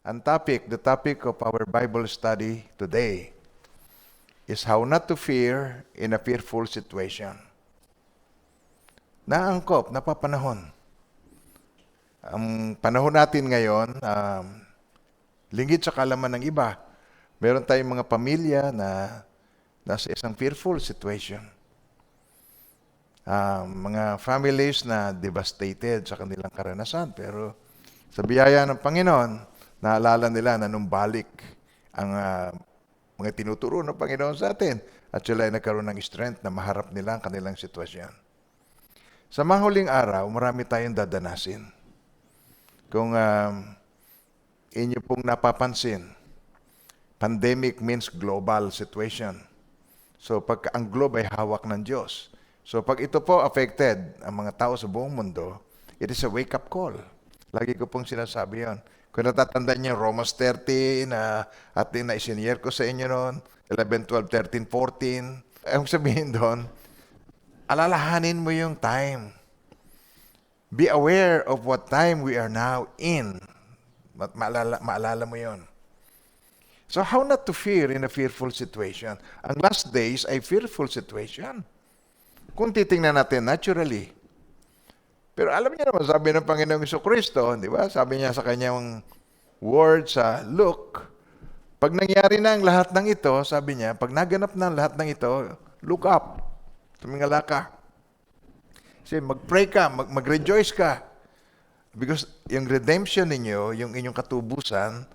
The topic of our Bible study today is how not to fear in a fearful situation. Naangkop, napapanahon. Ang panahon natin ngayon, lingid sa kalaman ng iba. Meron tayong mga pamilya na nasa isang fearful situation. Mga families na devastated sa kanilang karanasan. Pero sa biyaya ng Panginoon, naalala nila na numbalik ang mga tinuturo ng Panginoon sa atin. At sila ay nagkaroon ng strength na maharap nila ang kanilang sitwasyon. Sa mahuling araw, marami tayong dadanasin. Kung inyo pong napapansin, pandemic means global situation. So pag ang globe ay hawak ng Diyos. So pag ito po affected ang mga tao sa buong mundo, it is a wake-up call. Lagi ko pong sinasabi yon. Kung natatandaan niyo, Romans 13, atin na isinyer ko sa inyo noon, 11, 12, 13, 14. Ang sabihin doon, alalahanin mo yung time. Be aware of what time we are now in. Maalala mo yon. So how not to fear in a fearful situation? Ang last days ay fearful situation. Kung titingnan natin naturally. Pero alam niyo naman, sabi ng Panginoong Jesucristo, di ba? Sabi niya sa kanyang word sa Luke, pag nangyari na ang lahat ng ito, sabi niya, pag naganap na ang lahat ng ito, look up. Tumingala ka. Kasi mag-pray ka, mag-rejoice ka. Because yung redemption ninyo, yung inyong katubusan,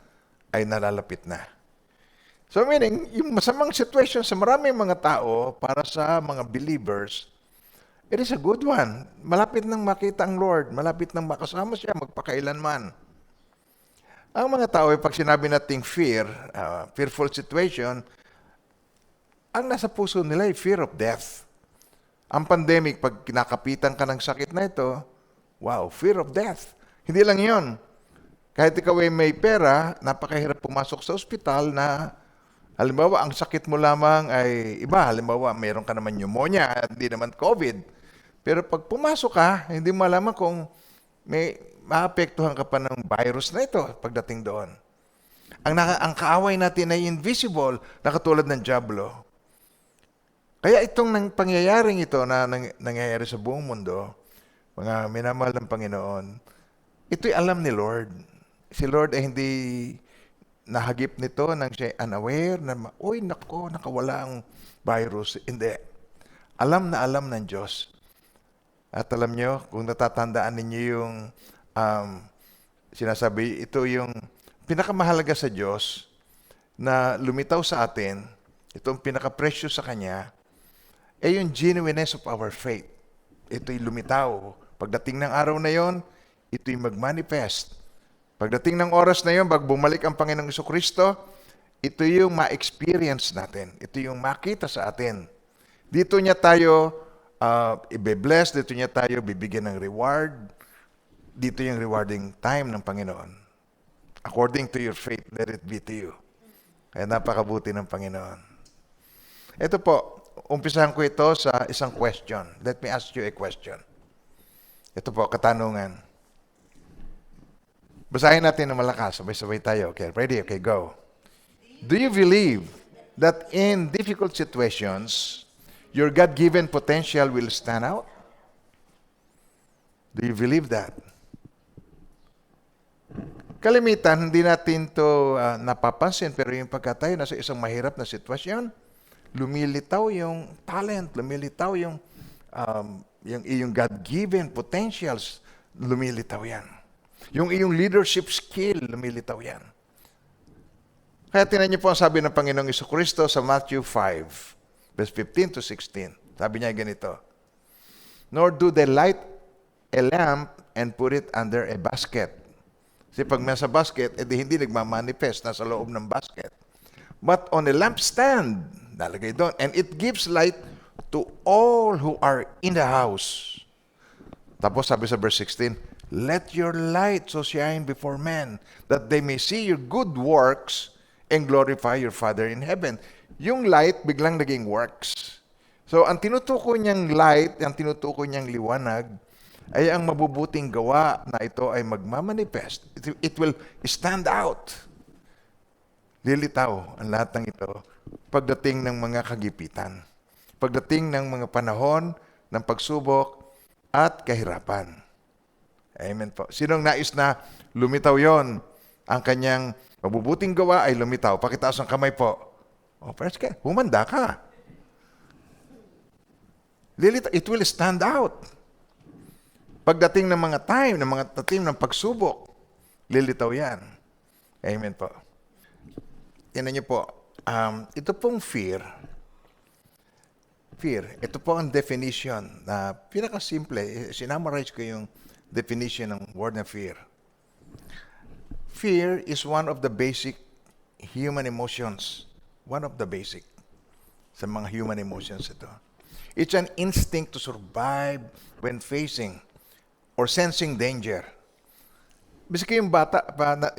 ay nalalapit na. So meaning, yung masamang situation sa maraming mga tao, para sa mga believers, it is a good one. Malapit nang makita ang Lord, malapit nang makasama siya, magpakailanman. Ang mga tao, pag sinabi nating fear, fearful situation, ang nasa puso nila ay fear of death. Ang pandemic, pag kinakapitan ka ng sakit na ito, wow, fear of death. Hindi lang yon. Kahit ikaw ay may pera, napakahirap pumasok sa ospital na, halimbawa, ang sakit mo lamang ay iba. Halimbawa, mayroon ka naman pneumonia, hindi naman COVID. Pero pag pumasok ka, hindi mo malaman kung may maapektuhan ka pa ng virus na ito pagdating doon. Ang kaaway natin ay invisible, na katulad ng diablo. Kaya itong pangyayaring ito na nangyayari sa buong mundo, mga minamahal ng Panginoon, ito'y alam ni Lord. Si Lord ay hindi nahagip nito nang siya unaware na, uy, nako, nakawala ang virus. Hindi. Alam na alam ng Diyos. At alam nyo, kung natatandaan ninyo yung sinasabi, ito yung pinakamahalaga sa Diyos na lumitaw sa atin, itong pinaka-precious sa Kanya, ay yung genuineness of our faith. Ito'y lumitaw. Pagdating ng araw na yon, ito'y mag-manifest. Pagdating ng oras na yon, pag bumalik ang Panginoong Jesucristo, ito yung ma-experience natin. Ito yung makita sa atin. Dito niya tayo ibe-bless, dito niya tayo bibigyan ng reward. Dito yung rewarding time ng Panginoon. According to your faith, let it be to you. Kaya napakabuti ng Panginoon. Ito po, umpisahan ko ito sa isang question. Let me ask you a question. Ito po, katanungan. Basahin natin ng malakas. Sabay-sabay tayo. Okay, ready? Okay, go. Do you believe that in difficult situations, your God-given potential will stand out? Do you believe that? Kalimitan, hindi natin to napapansin, pero yung pagka tayo nasa isang mahirap na sitwasyon, lumilitaw yung talent, lumilitaw yung iyong God-given potentials, lumilitaw yan. Yung iyong leadership skill, lumilitaw yan. Kaya tinan niyo po ang sabi ng Panginoong Jesucristo sa Matthew 5, verse 15 to 16. Sabi niya ganito, nor do they light a lamp and put it under a basket. Kasi pag nasa basket, edi hindi nagmamanifest, nasa loob ng basket. But on a lampstand, nalagay doon, and it gives light to all who are in the house. Tapos sabi sa verse 16, let your light so shine before men, that they may see your good works and glorify your Father in heaven. Yung light biglang naging works. So ang tinutukoy niyang light, ang tinutukoy niyang liwanag, ay ang mabubuting gawa na ito ay magmamanifest. It will stand out. Lilitaw ang lahat ng ito pagdating ng mga kagipitan. Pagdating ng mga panahon ng pagsubok at kahirapan. Amen po. Sinong nais na lumitaw yon? Ang kanyang mabubuting gawa ay lumitaw. Pakitaas ang kamay po. O, press ka. Humanda ka. It will stand out. Pagdating ng mga time, ng mga tatim ng pagsubok, lilitaw yan. Amen po. Tingnan niyo po, ito pong fear, ito po ang definition na pinakasimple. Sinamarize ko yung definition ng word na fear. Fear is one of the basic human emotions. One of the basic sa mga human emotions ito. It's an instinct to survive when facing or sensing danger. Bisiki yung bata,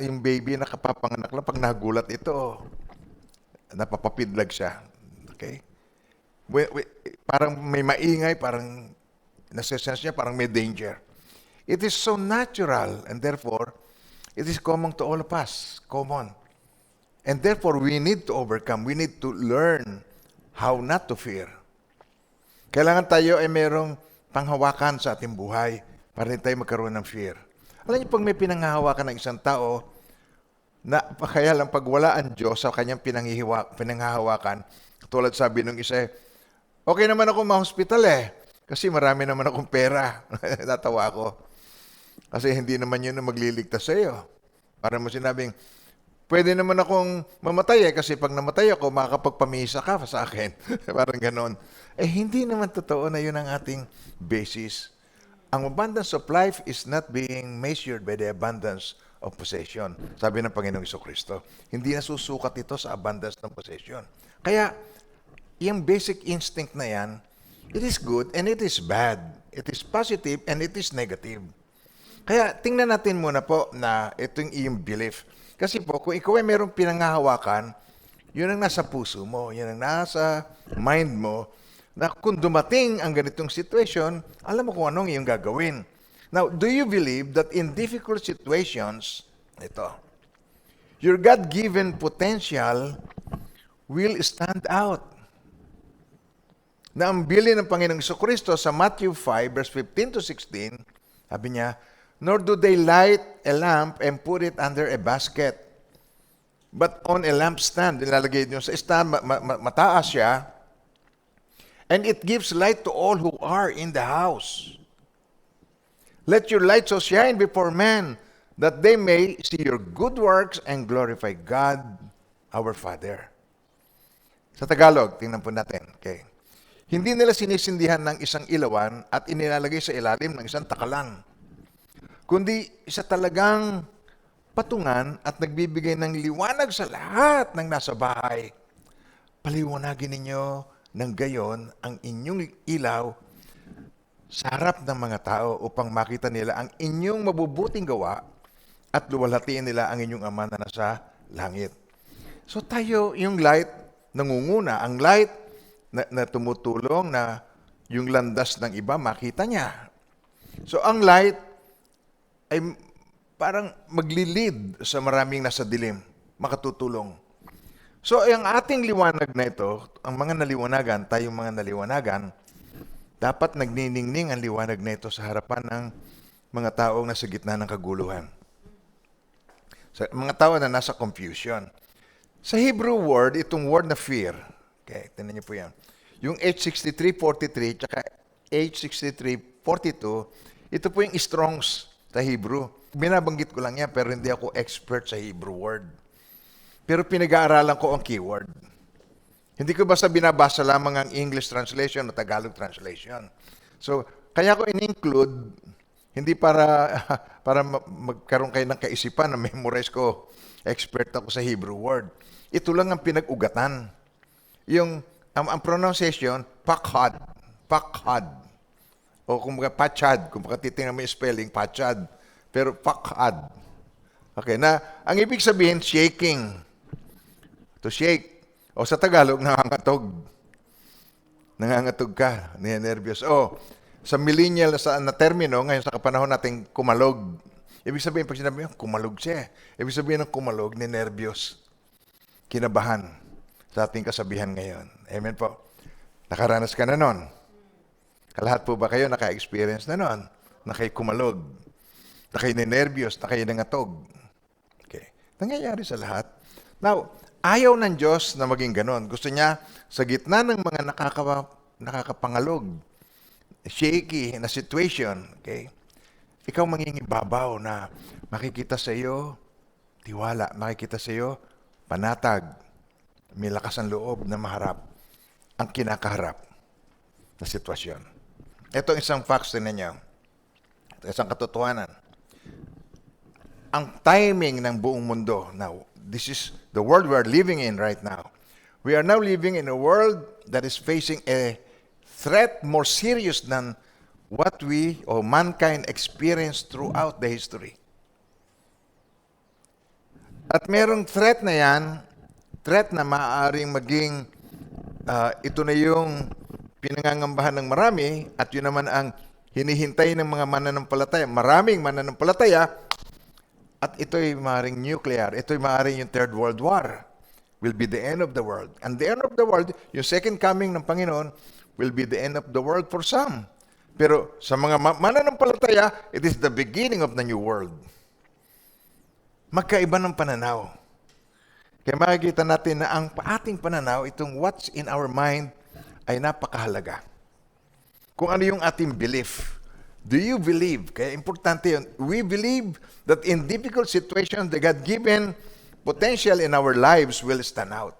yung baby na kapapanganak lang, pag nagulat ito, napapapidlag siya. Okay? Parang may maingay, parang nasa-sense niya, parang may danger. It is so natural and therefore, it is common to all of us. Common. And therefore, we need to overcome. We need to learn how not to fear. Kailangan tayo ay mayroong panghawakan sa ating buhay para hindi tayo magkaroon ng fear. Alam niyo, pag may pinanghahawakan ng isang tao, na kaya lang pag wala ang Diyos sa kanyang pinanghahawakan, tulad sabi nung isa, okay naman ako ma-hospital kasi marami naman akong pera. Natawa ako. Kasi hindi naman yun na magliligtas sa iyo. Para mo sinabing, pwede naman akong mamatay kasi pag namatay ako, makakapagpamisa ka sa akin. Parang ganon. Hindi naman totoo na yun ang ating basis. Ang abundance of life is not being measured by the abundance of possession. Sabi ng Panginoong Jesucristo, hindi nasusukat ito sa abundance ng possession. Kaya, yung basic instinct na yan, it is good and it is bad. It is positive and it is negative. Kaya, tingnan natin muna po na itong iyong belief. Kasi po, kung ikaw ay mayroong pinanghahawakan, yun ang nasa puso mo, yun ang nasa mind mo, na kung dumating ang ganitong situation, alam mo kung anong iyong gagawin. Now, do you believe that in difficult situations, your God-given potential will stand out? Na ang bilin ng Panginoong Jesucristo sa Matthew 5, verse 15 to 16, sabi niya, nor do they light a lamp and put it under a basket, but on a lampstand. Nilalagay niyo sa stand, mataas siya, and it gives light to all who are in the house. Let your light so shine before men, that they may see your good works and glorify God, our Father. Sa Tagalog, tingnan po natin. Okay. Hindi nila sinisindihan ng isang ilawan at inilalagay sa ilalim ng isang takalan, kundi isa talagang patungan at nagbibigay ng liwanag sa lahat ng nasa bahay. Paliwanagin ninyo ng gayon ang inyong ilaw sa harap ng mga tao upang makita nila ang inyong mabubuting gawa at luwalhatiin nila ang inyong Ama na nasa langit. So tayo, yung light, nangunguna. Ang light na tumutulong na yung landas ng iba, makita niya. So ang light ay parang maglilid sa maraming nasa dilim, makatutulong. So, ang ating liwanag na ito, ang mga naliwanagan, tayong mga naliwanagan, dapat nagniningning ang liwanag na ito sa harapan ng mga taong nasa gitna ng kaguluhan. Sa mga tao na nasa confusion. Sa Hebrew word, itong word na fear, okay, tingnan niyo po yan. Yung H6343 tsaka H6342, ito po yung Strong's sa Hebrew. Binabanggit ko lang yan, pero hindi ako expert sa Hebrew word. Pero pinag-aaralan ko ang keyword. Hindi ko basta binabasa lamang ang English translation o Tagalog translation. So, kaya ko in-include, hindi para magkaroon kayo ng kaisipan na memorize ko, expert ako sa Hebrew word. Ito lang ang pinag-ugatan. Ang pronunciation, pakhad. O kung mga pachad, kung titingnan mo yung spelling, pachad. Pero pakhad. Okay, na ang ibig sabihin, shaking. To shake. O sa Tagalog, nangangatog. Nangangatog ka, nervyos. sa millennial na termino, ngayon sa kapanahon nating kumalog. Ibig sabihin, pag sinabi mo, kumalog siya. Ibig sabihin ng kumalog, ninervyos, kinabahan sa ating kasabihan ngayon. Amen po. Nakaranas ka na nun. Kalahat po ba kayo naka-experience na nun? Na kayo kumalog, na kayo ninervyos, na kayo nangatog. Okay. Nangyayari sa lahat. Now, ayaw ng Diyos na maging ganon. Gusto niya, sa gitna ng mga nakakapangalog, shaky na situation, okay, ikaw mangingibabaw na makikita sa iyo tiwala, makikita sa iyo panatag, may lakas ang loob na maharap ang kinakaharap na sitwasyon. Ito isang facts din ninyo. Ito isang katotohanan. Ang timing ng buong mundo, now, this is the world we are living in right now. We are now living in a world that is facing a threat more serious than what we or mankind experienced throughout the history. At merong threat na yan, threat na maaaring maging ito na yung pinangangambahan ng marami at yun naman ang hinihintay ng mga mananampalataya. Maraming mananampalataya at ito'y maaaring nuclear. Ito'y maaaring yung Third World War will be the end of the world. And the end of the world, yung second coming ng Panginoon, will be the end of the world for some. Pero sa mga mananampalataya, it is the beginning of the new world. Magkaiba ng pananaw. Kaya makikita natin na ang ating pananaw, itong what's in our mind, ay napakahalaga. Kung ano yung ating belief. Do you believe? Kaya importante yun. We believe that in difficult situations, the God-given potential in our lives will stand out.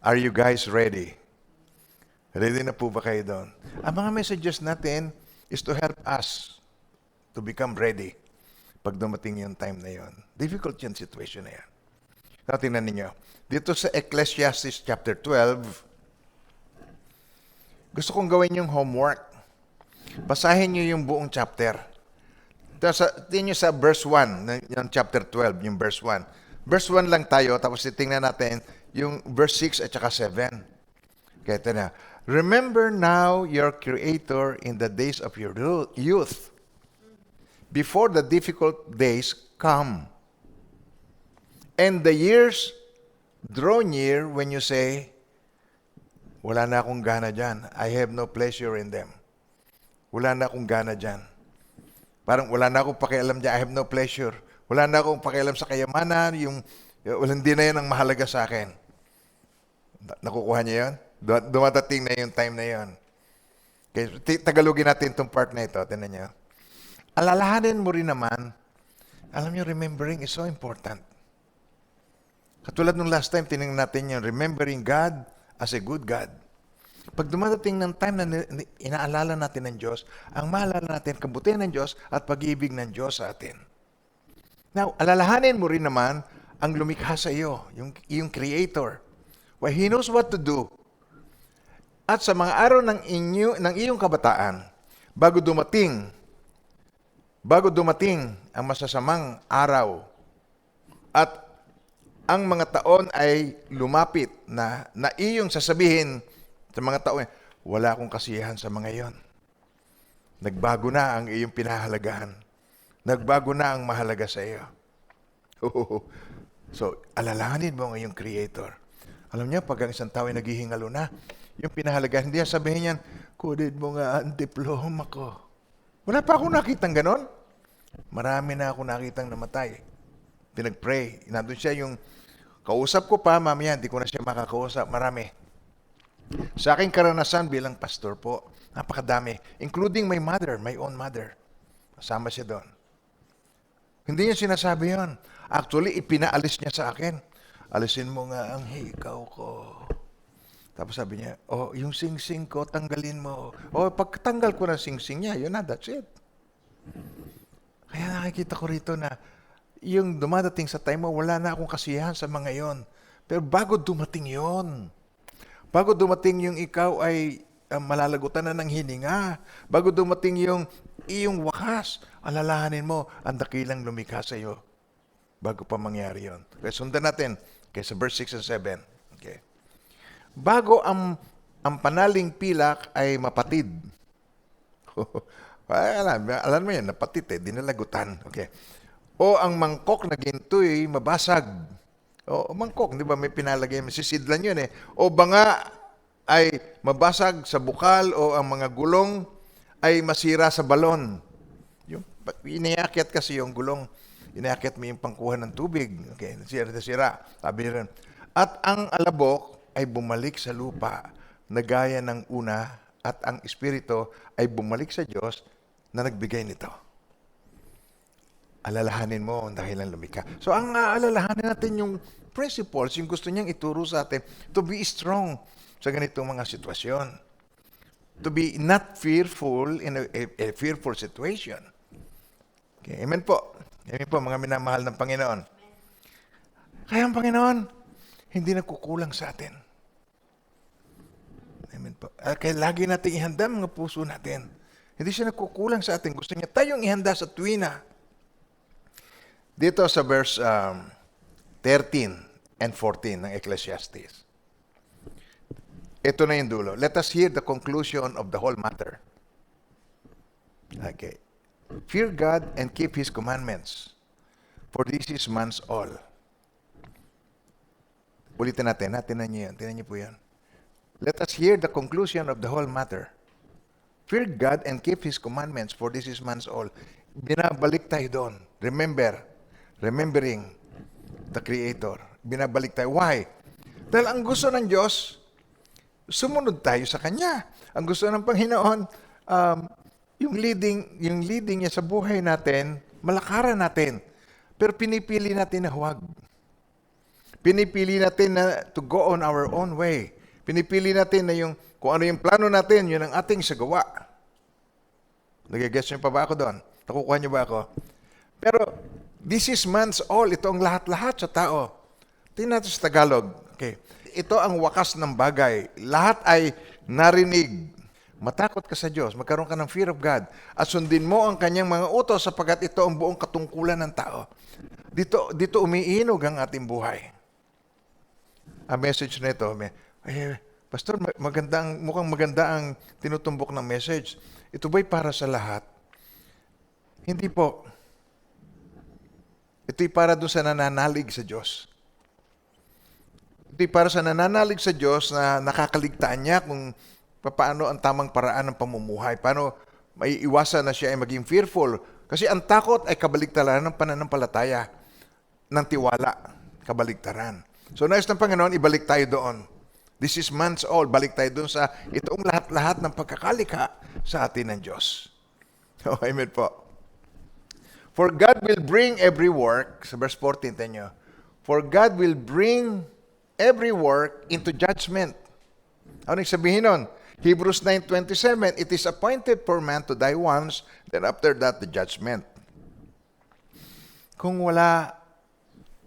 Are you guys ready? Ready na po ba kayo doon? Ang mga messages natin is to help us to become ready pag dumating yung time na yon. Difficult yung situation na yan. Now, tingnan ninyo. Dito sa Ecclesiastes chapter 12, gusto kong gawin yung homework. Basahin nyo yung buong chapter. Tingnan nyo sa verse 1 ng chapter 12, yung verse 1. Verse 1 lang tayo, tapos titingnan natin yung verse 6 at saka 7. Kaya ito na. Remember now your Creator in the days of your youth, before the difficult days come, and the years draw near when you say, wala na akong gana dyan. I have no pleasure in them. Wala na akong gana dyan. Parang wala na akong pakialam dyan. I have no pleasure. Wala na akong pakialam sa kayamanan. Hindi na yan ang mahalaga sa akin. Nakukuha niyo yan? Dumadating na yung time na yon. Okay, Tagalogin natin itong part na ito. Tingnan niyo. Alalahanin mo rin naman, alam niyo, remembering is so important. Katulad nung last time, tinignan natin yung remembering God as a good God. Pag dumadating ng time na inaalala natin ng Diyos, ang maalala natin, kabutihan ng Diyos at pag-ibig ng Diyos sa atin. Now, alalahanin mo rin naman ang lumikha sa iyo, yung Creator. Well, He knows what to do. At sa mga araw ng iyong kabataan, bago dumating ang masasamang araw at ang mga taon ay lumapit na iyong sasabihin sa mga taon, wala akong kasiyahan sa mga iyon. Nagbago na ang iyong pinahalagahan. Nagbago na ang mahalaga sa iyo. So, alalahanin mo ang iyong Creator. Alam niyo, pag ang isang tao ay naghihingalo na, yung pinahalagahan, hindi sabihin niyan, kudid mo nga ang diploma ko. Wala pa akong nakitang ganon. Marami na akong nakitang namatay. Pinag-pray. Nandun siya yung kausap ko pa, mamaya, hindi ko na siya makakausap. Marami. Sa aking karanasan bilang pastor po, napakadami. Including my mother, my own mother. Kasama siya doon. Hindi niya sinasabi yun. Actually, ipinaalis niya sa akin. Alisin mo nga ang hikaw ko. Tapos sabi niya, yung sing-sing ko, tanggalin mo. Pagtanggal ko ng sing-sing niya, yun na, that's it. Kaya nakikita ko rito na yung dumadating sa time mo, wala na akong kasiyahan sa mga yon. Pero bago dumating yon, bago dumating yung ikaw ay malalagutan na ng hininga, bago dumating yung iyong wakas, alalahanin mo, ang dakilang lumikha sa iyo bago pa mangyari yon. Kaya sundan natin, sa verse 6 and 7. Okay. Bago ang ang panaling pilak ay mapatid. Alam mo yan, napatid dinalagutan. Okay. O ang mangkok na ginto'y mabasag. O mangkok, di ba may pinalagay, masisidlan yun eh. O banga ay mabasag sa bukal o ang mga gulong ay masira sa balon. Yung, iniakyat kasi yung gulong, iniakyat mo yung pangkuha ng tubig. Okay, nasira. Sabi rin. At ang alabok ay bumalik sa lupa na gaya ng una at ang espiritu ay bumalik sa Diyos na nagbigay nito. Alalahanin mo ang dahilan lumikha. So ang alalahanin natin yung principles, yung gusto niyang ituro sa atin to be strong sa ganitong mga sitwasyon. To be not fearful in a fearful situation. Okay, amen po. Amen po, mga minamahal ng Panginoon. Kaya ang Panginoon, hindi nagkukulang sa atin. Amen po. Kaya lagi natin ihanda mga puso natin. Hindi siya nagkukulang sa atin. Gusto niya tayong ihanda sa tuwina. Dito sa verse 13 and 14 ng Ecclesiastes. Ito na yung dulo. Let us hear the conclusion of the whole matter. Okay. Fear God and keep His commandments, for this is man's all. Ulitin natin. Tinan niyo yan. Tinan niyo po yan. Let us hear the conclusion of the whole matter. Fear God and keep His commandments, for this is man's all. Binabalik tayo doon. Remembering the Creator. Binabalik tayo. Why? Dahil ang gusto ng Diyos, sumunod tayo sa Kanya. Ang gusto ng Panginoon, yung leading niya sa buhay natin, malakaran natin. Pero pinipili natin na huwag. Pinipili natin na to go on our own way. Pinipili natin na yung, kung ano yung plano natin, yun ang ating sagawa. Nag-guess niyo pa ba ako doon? Nakukuha niyo ba ako? Pero, this is man's all. Ito ang lahat-lahat sa tao. Tingnan natin sa Tagalog. Okay. Ito ang wakas ng bagay. Lahat ay narinig. Matakot ka sa Diyos. Magkaroon ka ng fear of God. At sundin mo ang kanyang mga utos sapagkat ito ang buong katungkulan ng tao. Dito umiinog ang ating buhay. Ang message nito, Pastor, mukhang maganda ang tinutumbok ng message. Ito ba'y para sa lahat? Hindi po. Ito'y para doon sa nananalig sa Diyos. Ito'y para sa nananalig sa Diyos na nakakaligtaan niya kung paano ang tamang paraan ng pamumuhay. Paano maiiwasan na siya ay maging fearful. Kasi ang takot ay kabaligtaran ng pananampalataya, ng tiwala, kabaligtaran. So nais ng Panginoon, ibalik tayo doon. This is man's all. Balik tayo doon sa itong lahat-lahat ng pagkakalika sa atin ng Diyos. Oh, amen po. For God will bring every work, sa verse 14, tanyo, for God will bring every work into judgment. Ano yung sabihin nun? Hebrews 9:27, it is appointed for man to die once, then after that, the judgment. Kung wala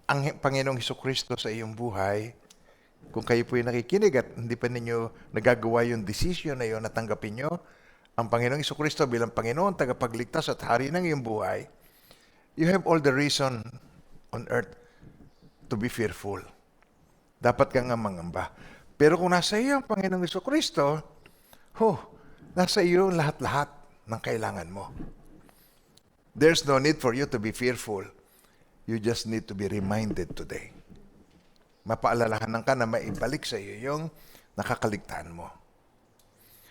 ang Panginoong Hesukristo sa iyong buhay, kung kayo po'y nakikinig at hindi pa ninyo nagagawa yung decision na yun, natanggapin nyo, ang Panginoong Hesukristo bilang Panginoon, tagapagligtas at hari ng iyong buhay, you have all the reason on earth to be fearful. Dapat kang mangamba. Pero kung nasa iyo ang Panginoong Hesukristo, nasa iyo lahat-lahat ng kailangan mo. There's no need for you to be fearful. You just need to be reminded today. Mapaalalahanan ka na maibalik sa iyo yung nakakaligtaan mo.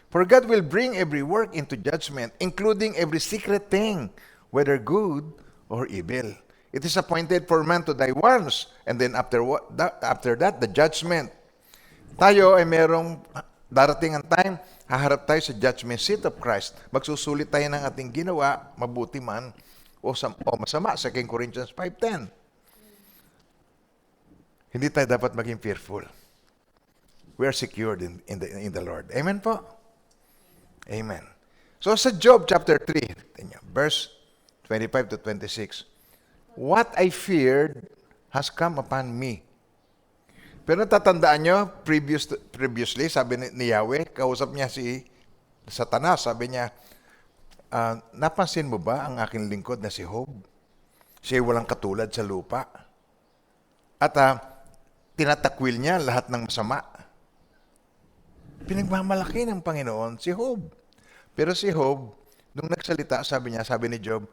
For God will bring every work into judgment, including every secret thing, whether good or evil. It is appointed for man to die once, and then after that, the judgment. Tayo ay merong darating ang time, haharap tayo sa judgment seat of Christ. Magsusulit tayo ng ating ginawa, mabuti man o masama, 2 Corinthians 5:10. Hindi tayo dapat maging fearful. We are secured in the Lord. Amen po? Amen. So sa Job chapter 3, verse 25 to 26, what I feared has come upon me. Pero natatandaan nyo, previously, sabi ni Yahweh, kausap niya si Satanas, sabi niya, napansin mo ba ang aking lingkod na si Job? Siya walang katulad sa lupa. At tinatakwil niya lahat ng masama. Pinagmamalaki ng Panginoon si Job. Pero si Job, nung nagsalita, sabi niya, sabi ni Job,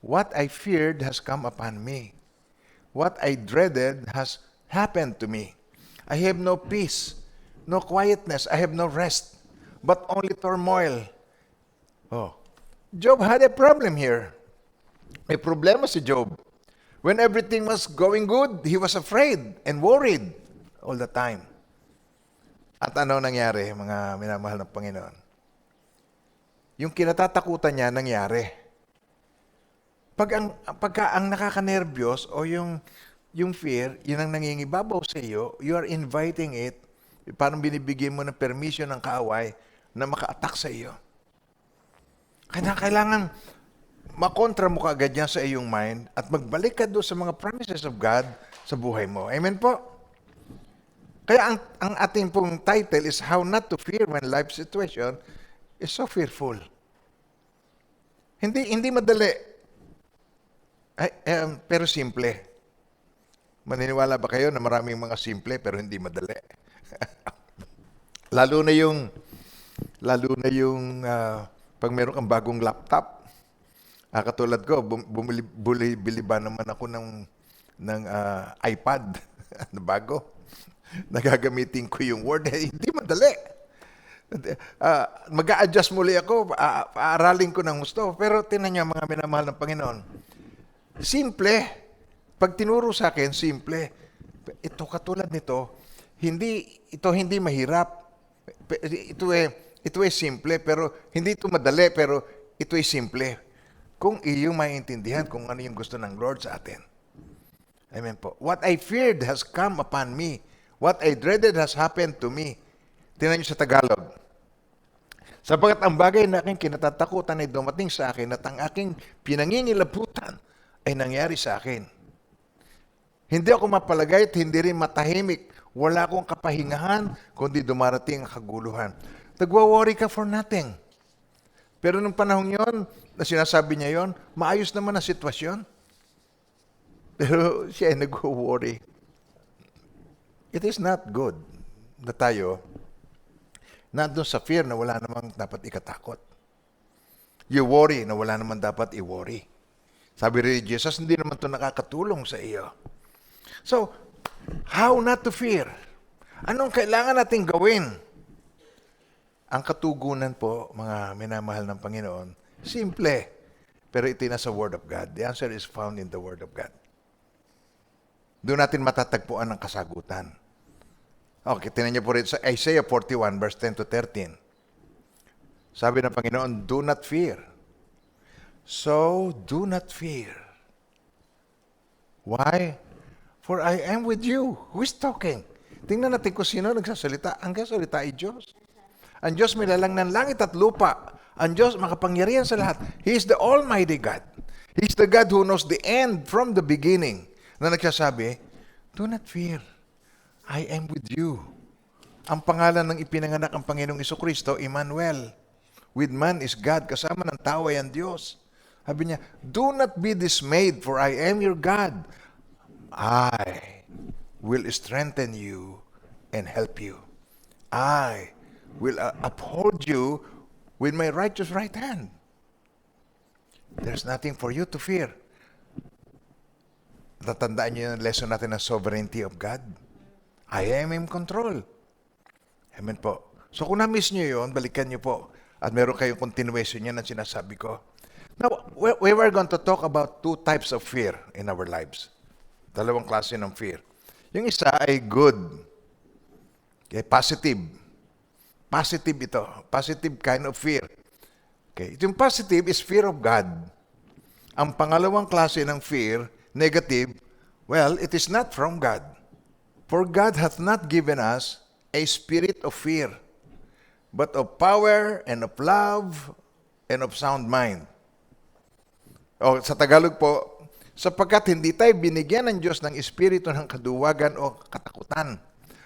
"What I feared has come upon me. What I dreaded has happened to me. I have no peace, no quietness, I have no rest, but only turmoil." Oh, Job had a problem here. May problema si Job. When everything was going good, he was afraid and worried all the time. At ano nangyari, mga minamahal ng Panginoon? Yung kinatatakutan niya nangyari. Pagka ang nakakanerbiyos o yung fear, yun ang nangingibabaw sa iyo, you are inviting it, parang binibigyan mo ng permission ng kaaway na maka-attack sa iyo. Kaya kailangan makontra mo kaagad yan sa iyong mind at magbalik ka doon sa mga promises of God sa buhay mo. Amen po? Kaya ang ating pong title is How Not to Fear When Life Situation is So Fearful. Hindi madali. Pero simple. Maniniwala ba kayo na maraming mga simple pero hindi madali? lalo na yung pag meron kang bagong laptop. Katulad ko, bili ba naman ako ng iPad na bago? Nagagamitin ko yung Word. Hindi madali. Mag-a-adjust muli ako. Paaralin ko ng gusto. Pero tinan niyo mga minamahal ng Panginoon. Simple. Pag tinuro sa akin, simple. Ito katulad nito, hindi mahirap. Ito ay simple, pero hindi ito madali, pero ito ay simple. Kung iyong maintindihan kung ano yung gusto ng Lord sa atin. Amen po. What I feared has come upon me. What I dreaded has happened to me. Tingnan niyo sa Tagalog. Sapagat ang bagay na aking kinatatakutan ay dumating sa akin at ang aking pinangingilabutan ay nangyari sa akin. Hindi ako mapalagay at hindi rin matahimik. Wala akong kapahingahan kundi dumarating ang kaguluhan. Nagwa-worry ka for nothing. Pero nung panahon yon, na sinasabi niya yon, maayos naman ang sitwasyon. Pero siya ay nagwa-worry. It is not good na tayo nandun sa fear na wala namang dapat ikatakot. You worry na wala naman dapat i-worry. Sabi rin ni Jesus, hindi naman ito nakakatulong sa iyo. So, how not to fear? Anong kailangan natin gawin? Ang katugunan po, mga minamahal ng Panginoon, simple. Pero ito na sa Word of God. The answer is found in the Word of God. Doon natin matatagpuan ang kasagutan. Okay, tinan niyo po rin sa Isaiah 41, verse 10 to 13. Sabi ng Panginoon, do not fear. So, do not fear. Why? For I am with you. Who is talking? Tingnan natin kung sino nagsasalita. Ang nagsasalita ay Diyos. Ang Diyos may lalang ng langit at lupa. Ang Diyos makapangyarihan sa lahat. He is the Almighty God. He is the God who knows the end from the beginning. Na nagsasabi, do not fear. I am with you. Ang pangalan ng ipinanganak ang Panginoong Jesucristo, Emmanuel. With man is God. Kasama ng tao ay ang Diyos. Sabi niya, do not be dismayed, for I am your God. I will strengthen you and help you. I will uphold you with my righteous right hand. There's nothing for you to fear. Tatandaan niyo yung lesson natin ng sovereignty of God. I am in control. Amen po. So kung na-miss niyo yun, balikan niyo po. At meron kayong continuation niya na sinasabi ko. Now, we were going to talk about two types of fear in our lives. Dalawang klase ng fear. Yung isa ay good. Okay, positive. Positive ito. Positive kind of fear. Okay, yung positive is fear of God. Ang pangalawang klase ng fear, negative, well, it is not from God. For God hath not given us a spirit of fear, but of power and of love and of sound mind. O sa Tagalog po, sapagkat hindi tayo binigyan ng Diyos ng espiritu ng kaduwagan o katakutan,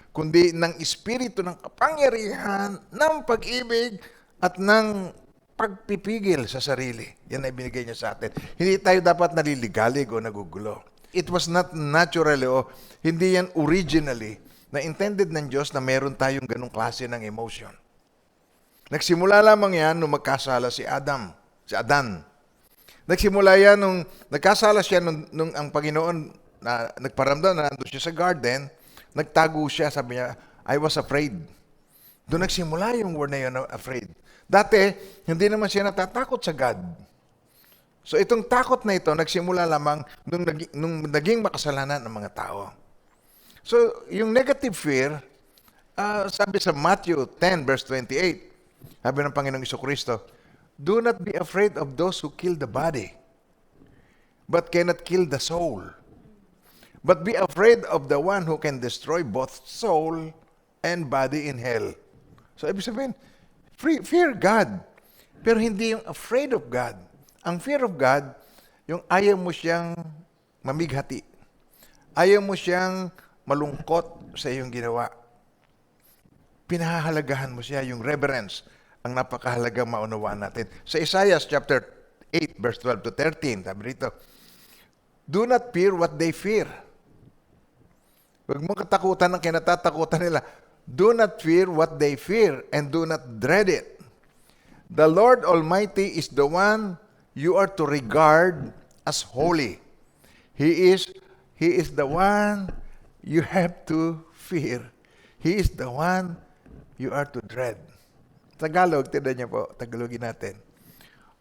kundi ng espiritu ng kapangyarihan, ng pag-ibig at ng pagpipigil sa sarili. Yan ay binigay niya sa atin. Hindi tayo dapat naliligalig o nagugulo. It was not naturally o hindi yan originally na intended ng Diyos na meron tayong ganong klase ng emotion. Nagsimula lamang yan nung magkasala si Adan. Nagsimula yan nung nagkasala siya nung ang Panginoon na nagparamdam na nandun siya sa garden, nagtago siya, sabi niya, I was afraid. Doon nagsimula yung word na yun, afraid. Dati, hindi naman siya natatakot sa God. So itong takot na ito, nagsimula lamang nung naging makasalanan ng mga tao. So yung negative fear, sabi sa Matthew 10 verse 28, sabi ng Panginoong Jesucristo, do not be afraid of those who kill the body, but cannot kill the soul. But be afraid of the one who can destroy both soul and body in hell. So ibig sabihin, fear God, pero hindi yung afraid of God. Ang fear of God, yung ayaw mo siyang mamighati. Ayaw mo siyang malungkot sa iyong ginawa. Pinahahalagahan mo siya, yung reverence, ang napakahalagang maunawaan natin. Sa Isaiah chapter 8, verse 12 to 13, sabi rito, do not fear what they fear. Huwag mong katakutan ang kinatatakutan nila. Do not fear what they fear and do not dread it. The Lord Almighty is the one you are to regard as holy. He is the one you have to fear. He is the one you are to dread. Tagalog, tindan niyo po, Tagalogin natin.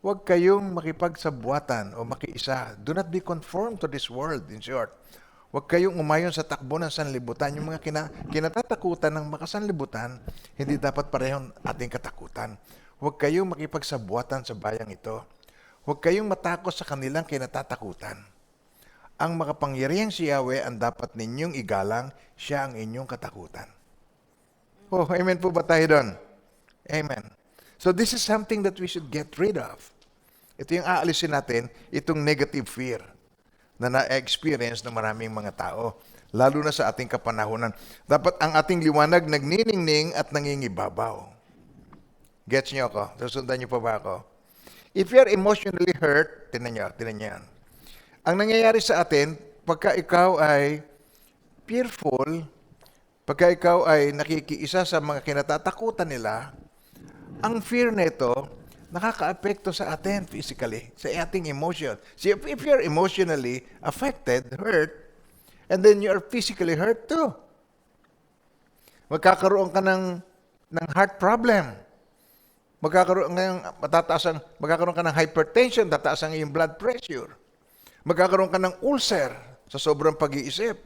Huwag kayong makipagsabuatan o makiisa. Do not be conformed to this world, in short. Huwag kayong umayon sa takbo ng sanlibutan. Yung mga kinatatakutan ng makasanlibutan, hindi dapat parehong ating katakutan. Huwag kayong makipagsabuatan sa bayang ito. Huwag kayong matakot sa kanilang kinatatakutan. Ang makapangyarihang si Yahweh ang dapat ninyong igalang, siya ang inyong katakutan. Oh, amen po ba tayo doon? Amen. So this is something that we should get rid of. Ito yung aalisin natin, itong negative fear na na-experience ng maraming mga tao, lalo na sa ating kapanahunan. Dapat ang ating liwanag nagniningning at nangingibabaw. Gets niyo ako? Susundan niyo pa ba ako? If you're emotionally hurt, tinan niyo yan. Ang nangyayari sa atin, pagka ikaw ay fearful, pagka ikaw ay nakikiisa sa mga kinatatakutan nila, ang fear nito, nakaka-apekto sa atin physically, sa ating emotion. See, if you're emotionally affected, hurt, and then you're physically hurt too. Magkakaroon ka ng heart problem. Magkakaroon ka ng hypertension, tataas ang iyong blood pressure. Magkakaroon ka ng ulcer sa sobrang pag-iisip.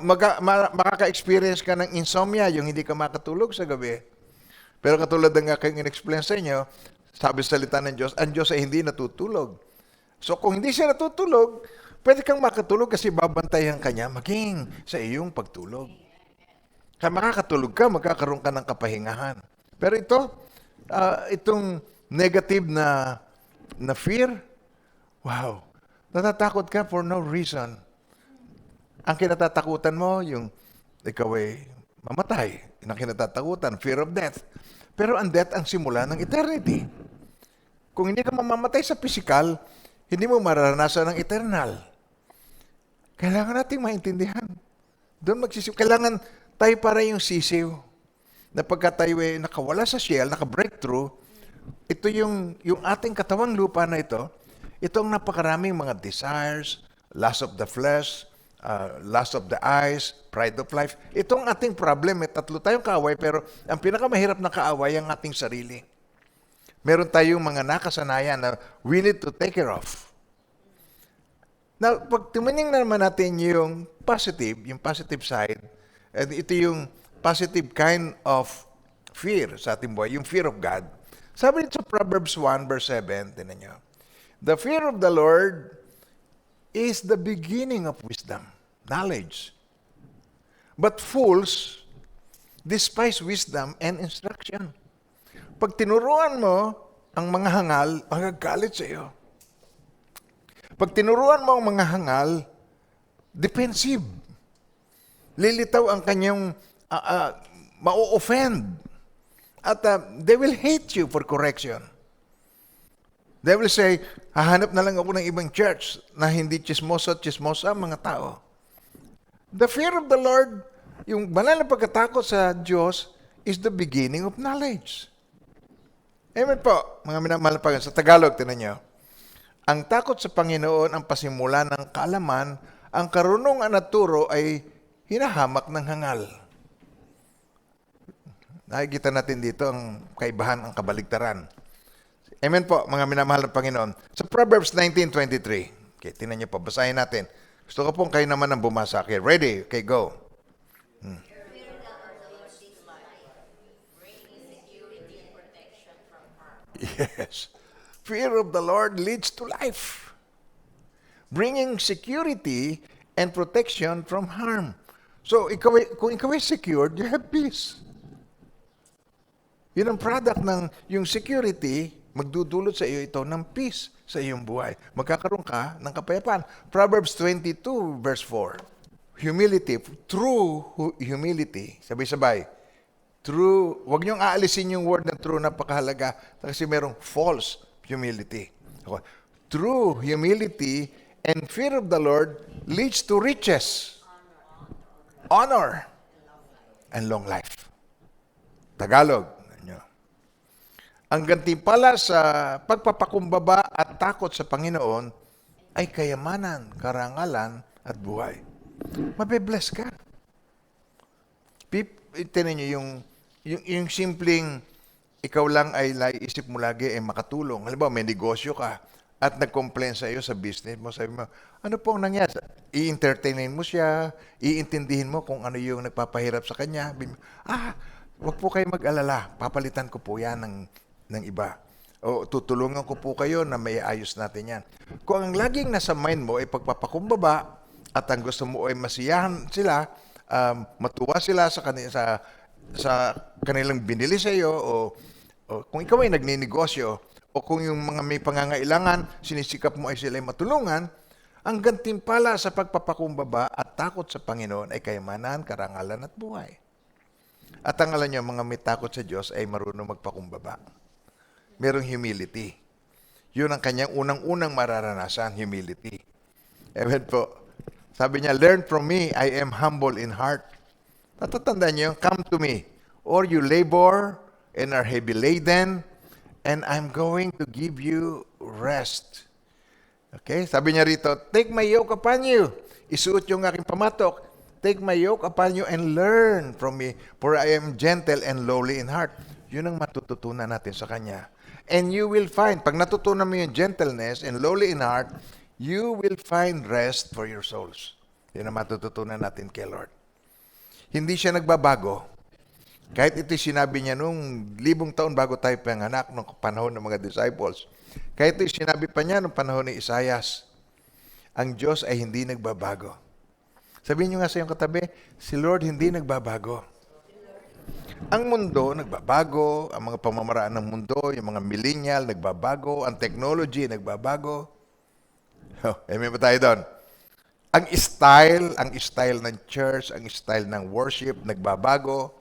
Makaka-experience ka ng insomnia, yung hindi ka makatulog sa gabi. Pero katulad ng aking in-explain sa inyo, sabi sa salita ng Diyos, ang Diyos ay hindi natutulog. So kung hindi siya natutulog, pwede kang makatulog kasi babantayan ka niya maging sa iyong pagtulog. Kaya makakatulog ka, magkakaroon ka ng kapahingahan. Pero itong negative na fear, wow, natatakot ka for no reason. Ang kinatatakutan mo, yung ikaw ay mamatay. Ang kinatatakutan, fear of death. Pero ang death ang simula ng eternity. Kung hindi ka mamamatay sa physical, hindi mo mararanasan ng eternal. Kailangan nating maintindihan. Doon magsisiw. Kailangan tayo para yung sisiw. Na pagka tayo ay nakawala sa shell, naka-breakthrough, ito yung ating katawang lupa na ito ang napakaraming mga desires, lust of the flesh, lust of the eyes, pride of life. Itong ating problem, tatlo tayong kaaway, pero ang pinakamahirap na kaaway ang ating sarili. Meron tayong mga nakasanayan na we need to take care of. Now, pag tumining naman natin yung positive side, and ito yung positive kind of fear sa ating buhay, yung fear of God. Sabi dito sa Proverbs 1 verse 7, tinan nyo, the fear of the Lord is the beginning of wisdom, knowledge. But fools despise wisdom and instruction. Pag tinuruan mo ang mga hangal, magagalit sa iyo. Pag tinuruan mo ang mga hangal, defensive. Lilitaw ang kanyang ma-offend. At they will hate you for correction. They will say, hahanap na lang ako ng ibang church na hindi chismosa ang mga tao. The fear of the Lord, yung banal na pagkatakot sa Diyos, is the beginning of knowledge. Amen po, mga minamahal na Panginoon. Sa Tagalog, tinan nyo. Ang takot sa Panginoon ang pasimula ng kaalaman, ang karunungan at turo ay hinahamak ng hangal. Nakikita natin dito ang kaibahan, ang kabaligtaran. Amen po, mga minamahal na Panginoon. Sa Proverbs 19:23, okay, tinan nyo po, basahin natin. Gusto ko pong kayo naman ang bumasa. Okay, ready? Okay, go. Yes. Fear of the Lord leads to life, bringing security and protection from harm. So, kung ikaw ay secured, you have peace. Yun ang product ng yung security, magdudulot sa iyo ito ng peace sa iyong buhay. Magkakaroon ka ng kapayapaan. Proverbs 22 verse 4. Humility, true humility. Sabay-sabay. True, wag niyong aalisin yung word na true, napakahalaga kasi merong false humility. True humility and fear of the Lord leads to riches, honor, and long life. Tagalog. Ang gantimpala sa pagpapakumbaba at takot sa Panginoon ay kayamanan, karangalan, at buhay. Mabibless ka. Tinan nyo yung simpleng ikaw lang ay isip mo lagi ay makatulong. Halimbawa, may negosyo ka at nag-complain sa iyo sa business mo. Sabi mo, ano po ang nangyari? I-entertainin mo siya, iintindihin mo kung ano yung nagpapahirap sa kanya. Wag po kayo mag-alala. Papalitan ko po yan ng iba. O tutulungan ko po kayo na may ayos natin yan. Kung ang laging nasa mind mo ay pagpapakumbaba at ang gusto mo ay masiyahan sila, matuwa sila sa kanilang binili sa iyo o kung ikaw ay nagninegosyo o kung yung mga may pangangailangan, sinisikap mo ay sila ay matulungan, ang gantimpala sa pagpapakumbaba at takot sa Panginoon ay kayamanan, karangalan at buhay. At ang alam nyo, mga may takot sa Diyos ay marunong magpakumbaba. Merong humility. Yun ang kanyang unang-unang mararanasan, humility. Amen po. Sabi niya, learn from me, I am humble in heart. Natatandaan niyo, come to me, or you labor and are heavy laden, and I'm going to give you rest. Okay? Sabi niya rito, take my yoke upon you. Isuot yung aking pamatok. Take my yoke upon you and learn from me, for I am gentle and lowly in heart. Yun ang matututunan natin sa Kanya. And you will find, pag natutunan mo yung gentleness and lowly in heart, you will find rest for your souls. Yun ang matututunan natin kay Lord. Hindi siya nagbabago. Kahit ito sinabi niya nung 1,000 taon bago tayo panganak, nung panahon ng mga disciples. Kahit ito sinabi pa niya nung panahon ni Isaias, ang Diyos ay hindi nagbabago. Sabihin niyo nga sa iyong katabi, si Lord hindi nagbabago. Ang mundo nagbabago, ang mga pamamaraan ng mundo, yung mga millennial nagbabago, ang technology nagbabago. Amen ba tayo doon? Ang style ng church, ang style ng worship nagbabago.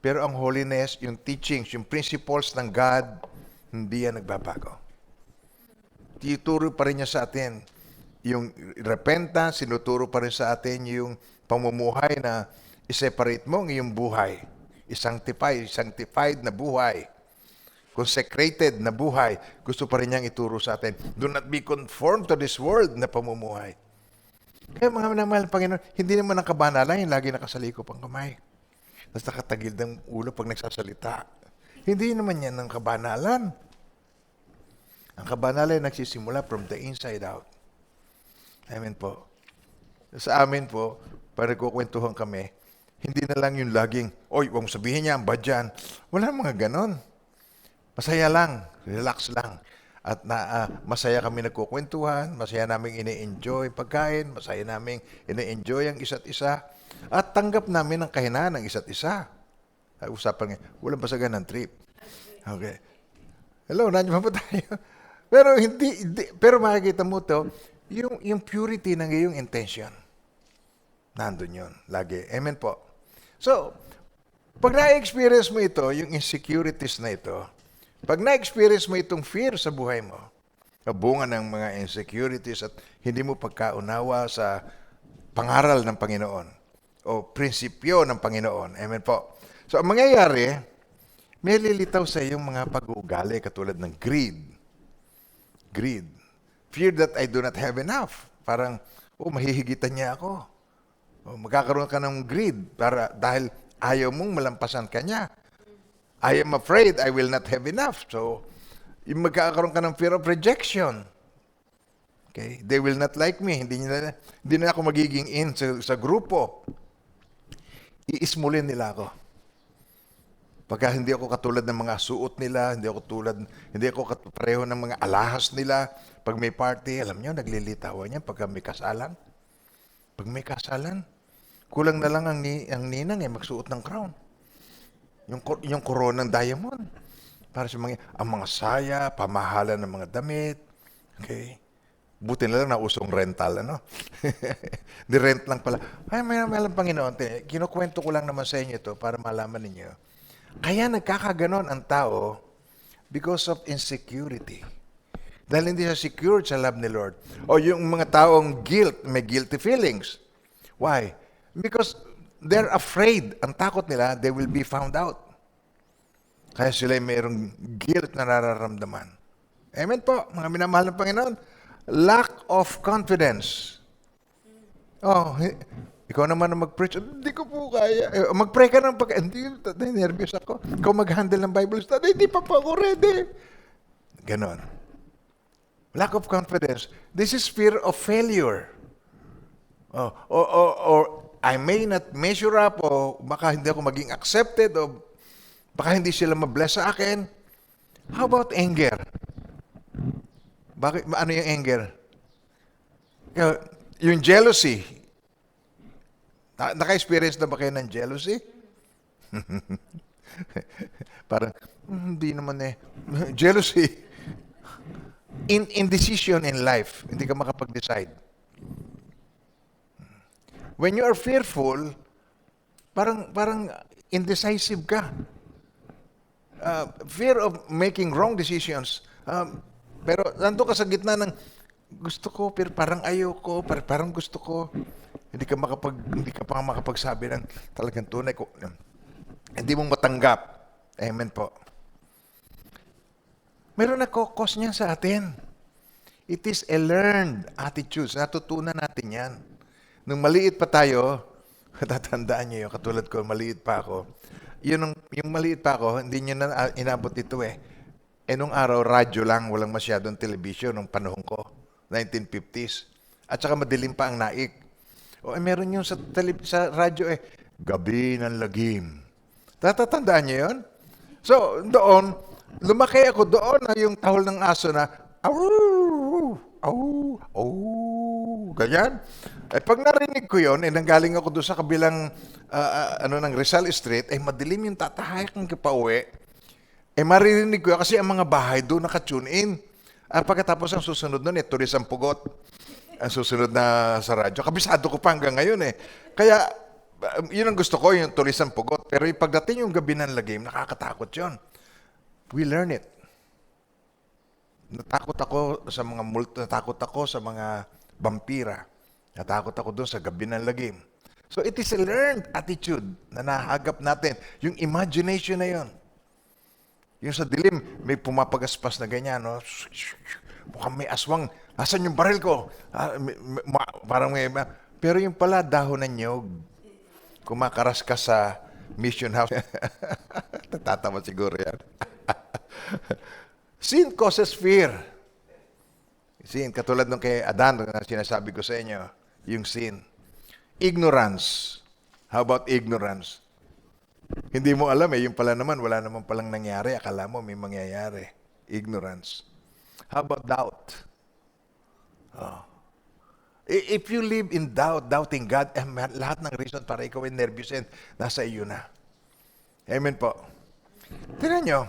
Pero ang holiness, yung teachings, yung principles ng God, hindi yan nagbabago. Tinuturo pa rin niya sa atin yung repentance, sinuturo pa rin sa atin yung pamumuhay na i-separate mo ang iyong buhay. Sanctified na buhay. Consecrated na buhay. Gusto pa rin niyang ituro sa atin. Do not be conformed to this world na pamumuhay. Kaya mga minamahal ng Panginoon, hindi naman ang kabanalan yung lagi nakasalikop ang kamay. Tapos nakatagil ng ulo pag nagsasalita. Hindi naman yan ang kabanalan. Ang kabanalan ay nagsisimula from the inside out. Amen po. Sa amin po, para nagkukwentuhan kami, hindi na lang yung laging, oy, huwag mo sabihin niya, ang bad yan. Wala mga ganon. Masaya lang, relax lang. At masaya kami nagkukwentuhan, masaya namin ini-enjoy pagkain, masaya namin ini-enjoy ang isa't isa. At tanggap namin ang kahinaan ng isa't isa. Usapan nga, walang basagan ng trip. Okay. Hello, nandiyan pa tayo? Pero makikita mo to, yung purity ng iyong intention. Nandun yun, lagi. Amen po. So, pag na-experience mo ito, yung insecurities na ito, pag na-experience mo itong fear sa buhay mo, bunga ng mga insecurities at hindi mo pagkaunawa sa pangaral ng Panginoon, o prinsipyo ng Panginoon. Amen po. So, ang mangyayari, may lilitaw sa iyong mga pag-uugali katulad ng greed. Greed. Fear that I do not have enough. Parang, mahihigitan niya ako. Magkakaroon ka ng greed dahil ayaw mong malampasan ka niya. I am afraid I will not have enough. So, magkakaroon ka ng fear of rejection. Okay? They will not like me. Hindi na ako magiging in sa grupo. Iismulin nila ako. Pagka hindi ako katulad ng mga suot nila, hindi ako pareho ng mga alahas nila. Pag may party, alam niyo, naglilitawan yan pagka may kasalan. Pag may kasalan, kulang na lang ang ninang magsuot ng crown. Yung koronang diamond. Para sa ang mga saya, pamahalan ng mga damit. Okay? Buti na lang na usong rental, ano? Ni-rent lang pala. Ay, may alam Panginoon, kinukwento ko lang naman sa inyo ito para malaman ninyo. Kaya nagkakaganon ang tao because of insecurity. Dahil hindi siya secured sa love ni Lord. O yung mga taong may guilty feelings. Why? Because they're afraid. Ang takot nila, they will be found out. Kaya sila mayroong guilt na nararamdaman. Amen po, mga minamahal ng Panginoon. Lack of confidence. Ikaw naman na mag-preach. Hindi ko po kaya. Mag-pray ka ng hindi, nervous ako. Ikaw mag-handle ng Bible study. Hindi pa ako ready. Ganon. Lack of confidence. This is fear of failure. Or I may not measure up, o baka hindi ako maging accepted, o baka hindi sila mabless sa akin. How about anger? Bakit? Ano yung anger? Yung jealousy. Naka-experience na ba kayo ng jealousy? Parang, hindi naman jealousy. Indecision in life. Hindi ka makapag-decide. When you are fearful, parang indecisive ka. Fear of making wrong decisions. Pero nandun ka sa gitna ng gusto ko, pero parang ayoko, parang gusto ko. Hindi ka pa makapagsabi ng talagang tunay ko. Hindi mong matanggap. Amen po. Meron na kokos niya sa atin. It is a learned attitude. Natutunan natin yan. Nung maliit pa tayo, tatandaan niyo yun, katulad ko, maliit pa ako. Yung maliit pa ako, hindi niyo na inabot ito nung araw, radyo lang, walang masyadong television nung panahon ko, 1950s. At saka madilim pa ang naik. Meron yung sa radyo Gabi ng Lagim. Tatatandaan niyo yun? So, doon, lumaki ako doon na yung tahol ng aso na, ganyan. At pag narinig ko yun, nanggaling ako doon sa kabilang, ng Rizal Street, madilim yung tatahayag ng kapauwi. Maririnig ko kasi ang mga bahay doon naka-tune in. Pagkatapos ang susunod nun, Turisang Pugot. Ang susunod na sa radyo. Kabisado ko pa hanggang ngayon Kaya, yun ang gusto ko, yung Turisang Pugot. Pero pagdating yung Gabi ng Lagim, nakakatakot yun. We learn it. Natakot ako sa mga multo, natakot ako sa mga vampira. Natakot ako doon sa Gabi ng Lagim. So it is a learned attitude na nahagap natin. Yung imagination na yun. Yung sa dilim, may pumapagaspas na ganyan, no? Mukhang may aswang. Asan yung baril ko? Parang pero yung pala, dahon ng nyog. Kumakaras ka sa mission house. Tatatawa siguro yan. Sin causes fear. Sin, katulad nung kay Adan, na sinasabi ko sa inyo, yung sin. Ignorance. How about ignorance? Hindi mo alam yung pala naman, wala naman palang nangyari. Akala mo may mangyayari. Ignorance. How about doubt? If you live in doubt, doubting God, lahat ng reason para ikaw ay nervous and nasa iyo na. Amen po. Tingnan nyo,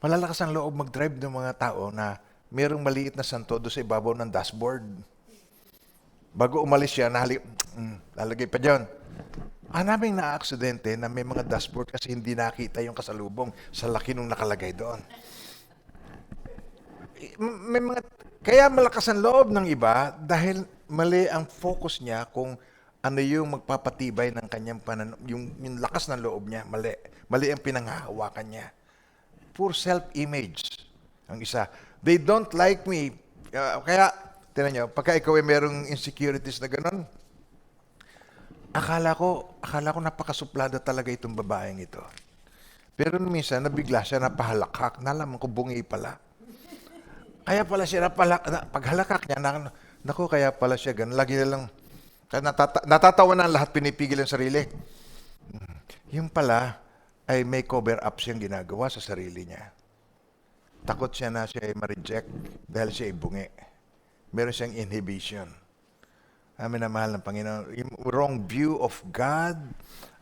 malalakas ang loob mag-drive ng mga tao na mayroong maliit na santo doon sa ibabaw ng dashboard. Bago umalis siya, lalagay pa dyan. Naming na-aksidente na may mga dashboard kasi hindi nakita yung kasalubong sa laki nung nakalagay doon. Kaya malakas ang loob ng iba dahil mali ang focus niya kung ano yung magpapatibay ng kanyang yung lakas ng loob niya, mali. Mali ang pinanghahawakan niya. Poor self-image. Ang isa. They don't like me. Kaya, tinan nyo, pagka ikaw ay merong insecurities na ganun, akala ko napakasuplada talaga itong babaeng ito. Pero minsan, nabigla siya, napahalakhak. Nalaman ko, bungi pala. Kaya pala siya paghalakak niya, naku, kaya pala siya ganun. Lagi na lang, natatawa na lahat, pinipigil ang sarili. Yung pala, ay may cover up siyang ginagawa sa sarili niya. Takot siya na siya ay ma-reject dahil siya ay bungi. Meron siyang inhibition. Amin na mahal ng Panginoon. Yung wrong view of God,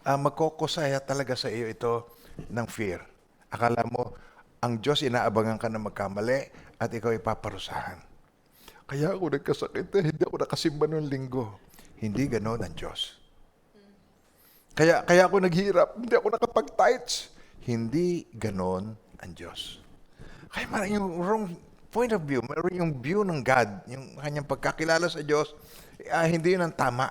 magkokosaya talaga sa iyo ito ng fear. Akala mo, ang Diyos inaabangan ka na magkamali at ikaw ay paparusahan. Kaya ako nagkasakit, hindi ako nakasimba ng linggo. Hindi ganoon ang Diyos. Kaya ako naghirap, hindi ako nakapag-tights. Hindi ganoon ang Diyos. Kaya marang yung wrong point of view, meron yung view ng God, yung kanyang pagkakilala sa Diyos, hindi yun ang tama.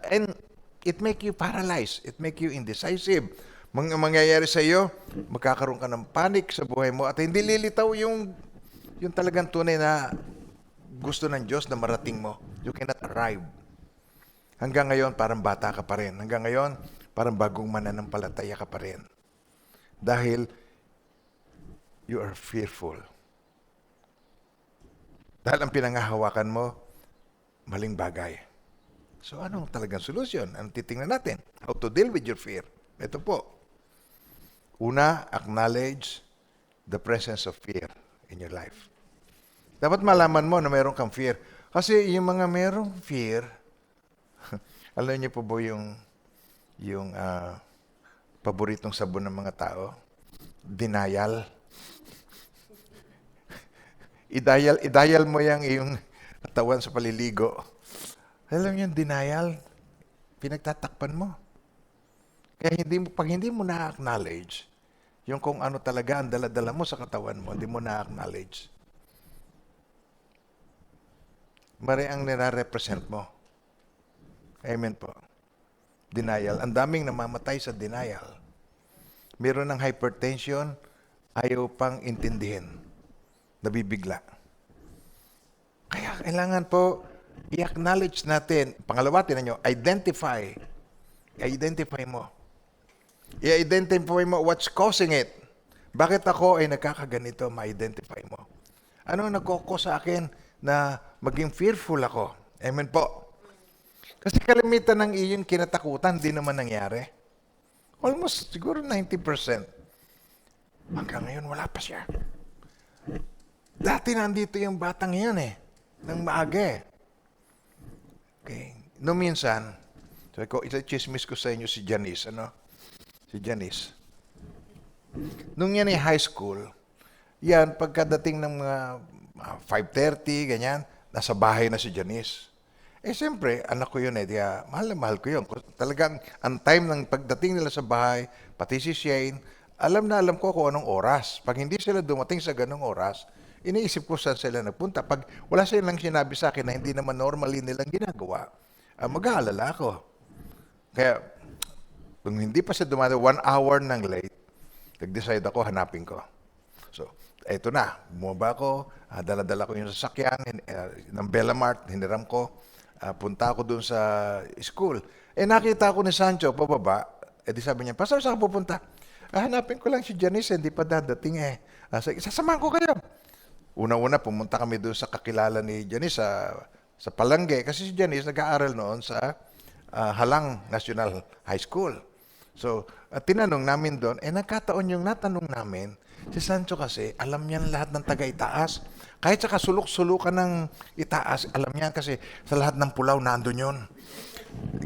And it make you paralyzed, it make you indecisive. Mangyayari sa iyo, magkakaroon ka ng panic sa buhay mo at hindi lilitaw yung talagang tunay na gusto ng Diyos na marating mo. You cannot arrive. Hanggang ngayon, parang bata ka pa rin. Hanggang ngayon, parang bagong mananampalataya ka pa rin. Dahil, you are fearful. Dahil ang pinangahawakan mo, maling bagay. So, anong talagang solusyon? Anong titingnan natin? How to deal with your fear? Ito po. Una, acknowledge the presence of fear in your life. Dapat malaman mo na mayroon kang fear. Kasi yung mga mayroong fear, alam niyo po ba yung paboritong sabon ng mga tao? Denial. I-dial mo yung iyong katawan sa paliligo. Alam niyo yung denial, pinagtatakpan mo. Kaya pag hindi mo na-acknowledge, yung kung ano talaga ang dala-dala mo sa katawan mo, hindi mo na-acknowledge. Mari ang nire-represent mo. Amen po. Denial. Ang daming namamatay sa denial. Meron ng hypertension, ayaw pang intindihin. Nabibigla. Kaya kailangan po i-acknowledge natin. Pangalawa, tinan nyo, identify. I-identify mo. I-identify mo what's causing it. Bakit ako ay nagkakaganito, ma-identify mo. Ano nagkoko sa akin na maging fearful ako? Amen po. Kasi kalimitan ng iyong kinatakutan, di naman nangyari. Almost, siguro 90%. Hanggang ngayon, wala pa siya. Dati nandito yung batang yun nang maaga Okay. No minsan, sabi ko, ita-chismis ko sa inyo si Janice, Si Janice. Nung yan ay high school, yan, pagkadating ng mga 5:30, ganyan, nasa bahay na si Janice. Siyempre, anak ko yun mahal na mahal ko yun. Talagang, ang time ng pagdating nila sa bahay, pati si Shane, alam na alam ko kung anong oras. Pag hindi sila dumating sa ganong oras, iniisip ko saan sila nagpunta. Pag wala silang sinabi sa akin na hindi naman normally nilang ginagawa, mag-aalala ako. Kaya, kung hindi pa siya dumating, 1 hour nang late, nag-decide ako, hanapin ko. So, eto na, bumaba ako, dala-dala ko yung sasakyan ng Bellamart, hiniram ko. Punta ako dun sa school. Nakita ko ni Sancho, pababa. Di sabi niya, Pastor, saan ka pupunta? Hanapin ko lang si Janice, hindi pa dadating sasamahan ko kayo. Una-una, pumunta kami doon sa kakilala ni Janice sa Palangge. Kasi si Janice nag-aaral noon sa Halang National High School. So, tinanong namin doon, nagkataon yung natanong namin, si Sancho kasi, alam niya lahat ng taga-Itaas. Kahit sa kasulok-sulukan ng Itaas, alam niya kasi sa lahat ng pulaw, nandun yun.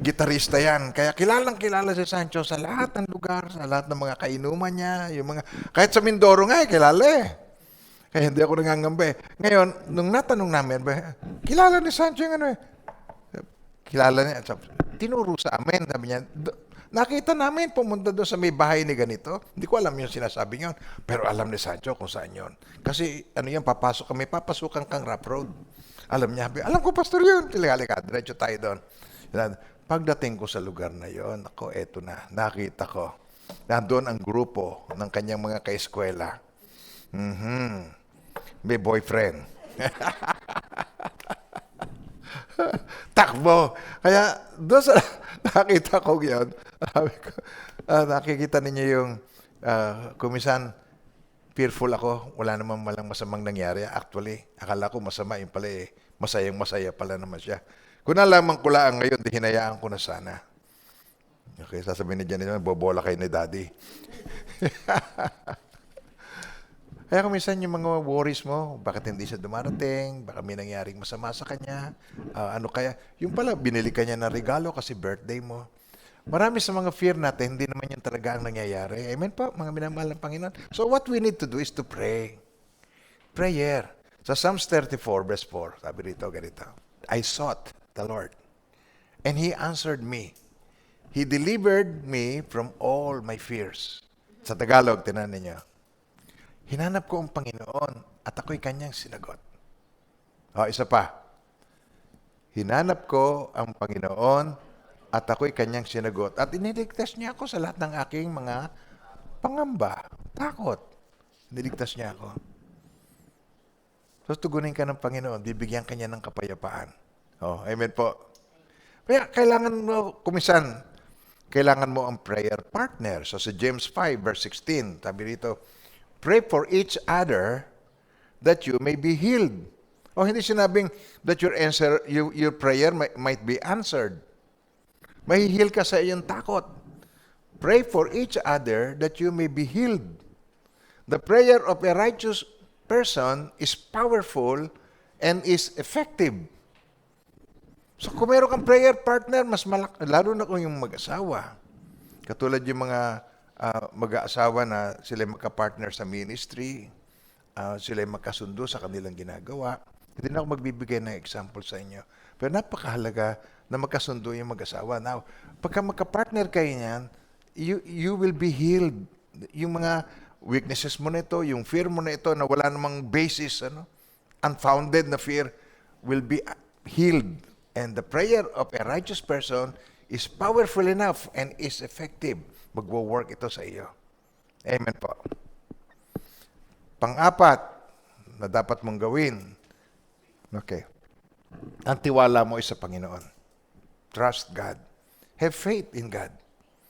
Gitarista yan. Kaya kilalang-kilala si Sancho sa lahat ng lugar, sa lahat ng mga kainuman niya, kahit sa Mindoro nga, kilala Kaya hindi ako nangangamba Ngayon, nung natanong namin, kilala ni Sancho yung kilala niya. Tinuro sa amin, sabi niya, nakita namin, pumunta doon sa may bahay ni ganito. Hindi ko alam yung sinasabi niyon. Pero alam ni Sancho kung saan yun. Kasi papasukan kang rough road. Alam niya, alam ko, pastor yun. Halika, diretso tayo doon. Pagdating ko sa lugar na yon, ako, eto na, nakita ko. Nandun ang grupo ng kanyang mga kaeskwela. May boyfriend. Takbo. Kaya doon sa nakita ko yun, sabi ko, nakikita ninyo yung kumisan, fearful ako, wala namang malang masamang nangyari. Actually, akala ko masama, yung pala masayang-masaya pala naman siya. Kung nalaman ko lang ngayon, di hinayaan ko na sana. Okay, sasabihin ni Janine, bobola kayo ni Daddy. Kaya kung minsan yung mga worries mo, bakit hindi siya dumarating, baka may nangyaring masama sa kanya, ano kaya, yung pala, binili ka niya ng regalo kasi birthday mo. Marami sa mga fear natin, hindi naman yan talaga ang nangyayari. Amen po, mga minamahal ng Panginoon. So what we need to do is to pray. Prayer. Sa Psalms 34, verse 4, sabi rito, ganito, I sought the Lord, and He answered me. He delivered me from all my fears. Sa Tagalog, tinan ninyo, hinanap ko ang Panginoon at ako'y kanyang sinagot. Isa pa. Hinanap ko ang Panginoon at ako'y kanyang sinagot. At iniligtas niya ako sa lahat ng aking mga pangamba, takot. Iniligtas niya ako. So, tugunin ka ng Panginoon, bibigyan ka niya ng kapayapaan. Amen po. Kaya kailangan mo, kumisan, kailangan mo ang prayer partner. So, sa James 5, verse 16, sabi rito, pray for each other that you may be healed. Hindi sinabing that your prayer might be answered. Mahihil ka sa iyong takot. Pray for each other that you may be healed. The prayer of a righteous person is powerful and is effective. So kung meron kang prayer partner, mas lalo na kung yung mag-asawa. Katulad yung mga mag-aasawa na sila magka-partner sa ministry, sila magkasundo sa kanilang ginagawa. Hindi na ako magbibigay ng example sa inyo. Pero napakahalaga na magkasundo yung mag-asawa. Now, pagka magka-partner kayo niyan, you will be healed. Yung mga weaknesses mo na ito, yung fear mo na ito na wala namang basis, unfounded na fear, will be healed. And the prayer of a righteous person is powerful enough and is effective. Magwo-work ito sa iyo. Amen po. Pang-apat na dapat mong gawin, okay, ang tiwala mo ay sa Panginoon. Trust God. Have faith in God.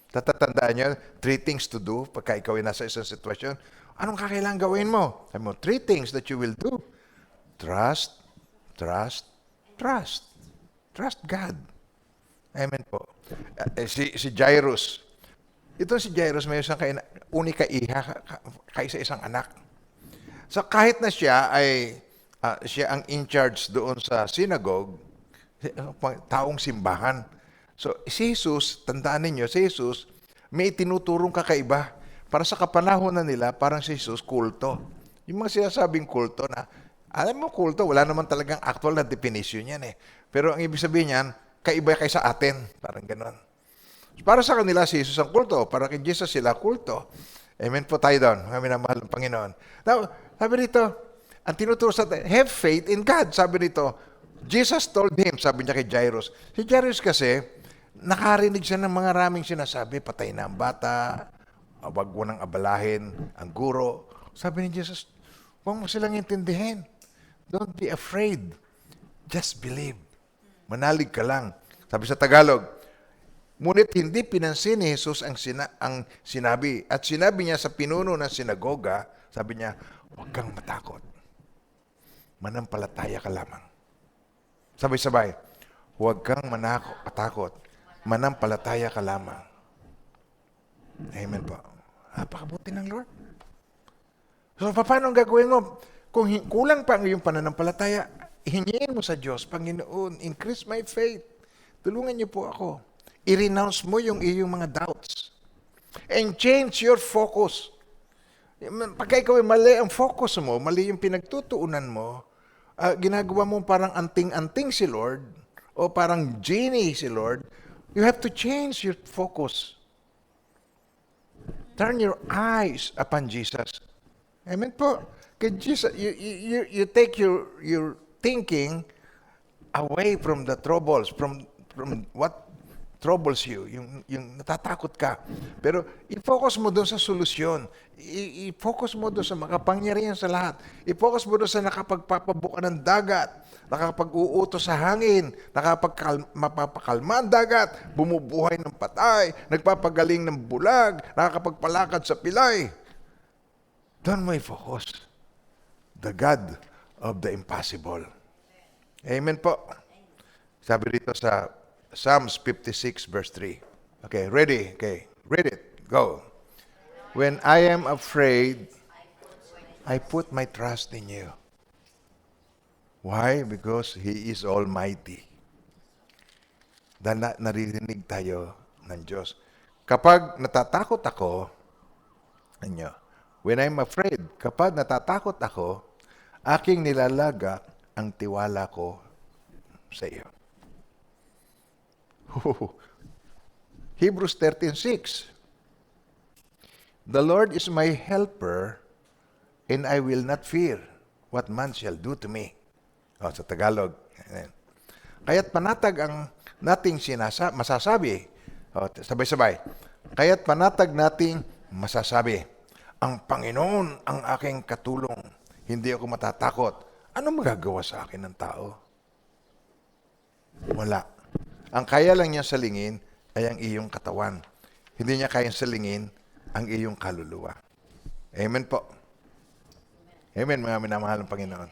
Tatatandaan nyo, 3 things to do pagka ikaw ay nasa isang sitwasyon. Anong kakailangan gawin mo? Sabi mo, 3 things that you will do. Trust, trust, trust. Trust God. Amen po. Si Jairus. Ito si Jairus, may isang unika iha kaysa isang anak. So kahit na siya ay siya ang in charge doon sa synagogue, taong simbahan. So si Jesus, tandaan ninyo, si Jesus, may tinuturong kakaiba. Para sa kapanahon na nila, parang si Jesus, kulto. Yung mga sinasabing kulto na, alam mo kulto, wala naman talagang actual na definition yan eh. Pero ang ibig sabihin niyan, kaiba kaysa atin. Parang gano'n. Para sa kanila, si Jesus ang kulto. Para kay Jesus sila kulto. Amen po tayo doon. Kami na mahal ng Panginoon. Now, sabi rito, ang tinuturo sa atin, have faith in God. Sabi rito, Jesus told him, sabi niya kay Jairus. Si Jairus kasi, nakarinig siya ng mga raming sinasabi, patay na ang bata, wag mo nang abalahin ang guro. Sabi ni Jesus, huwag mo silang intindihin. Don't be afraid. Just believe. Manalig ka lang. Sabi sa Tagalog, ngunit hindi pinansin ni Jesus ang sinabi. At sinabi niya sa pinuno ng sinagoga, sabi niya, huwag kang matakot. Manampalataya ka lamang. Sabay-sabay, huwag kang matakot. Manampalataya ka lamang. Amen po. Napakabuti ng Lord. So, paano ang gagawin mo? Kung kulang pa ang iyong pananampalataya, hingin mo sa Diyos, Panginoon, increase my faith. Tulungan niyo po ako. I-renounce mo yung iyong mga doubts. And change your focus. Pagka ikaw ay mali ang focus mo, mali yung pinagtutuunan mo, ginagawa mo parang anting-anting si Lord, o parang genie si Lord, you have to change your focus. Turn your eyes upon Jesus. Amen po. Kay Jesus, you take your thinking away from the troubles, from from what troubles you, yung natatakot ka. Pero i-focus mo doon sa solusyon. I-focus mo doon sa makapangyarihan sa lahat. I-focus mo doon sa nakapagpapabuka ng dagat, nakapag-uutos sa hangin, mapapakalma ang dagat, bumubuhay ng patay, nagpapagaling ng bulag, nakakapagpalakad sa pilay. Doon mo i-focus. The God of the impossible. Amen po. Sabi dito sa Psalms 56 verse 3. Okay, ready? Okay, read it. Go. When I am afraid, I put my trust in you. Why? Because He is Almighty. Dahil naririnig tayo ng Diyos. Kapag natatakot ako, when I'm afraid, kapag natatakot ako, aking nilalagak ang tiwala ko sa iyo. Hebrews 13:6. The Lord is my helper, and I will not fear what man shall do to me. Sa Tagalog. Kaya't panatag ang nating masasabi. Sabay-sabay. Kaya't panatag nating masasabi, ang Panginoon ang aking katulong. Hindi ako matatakot. Ano magagawa sa akin ng tao? Wala. Ang kaya lang niya salingin ay ang iyong katawan. Hindi niya kayang salingin ang iyong kaluluwa. Amen po. Amen, mga minamahal ng Panginoon.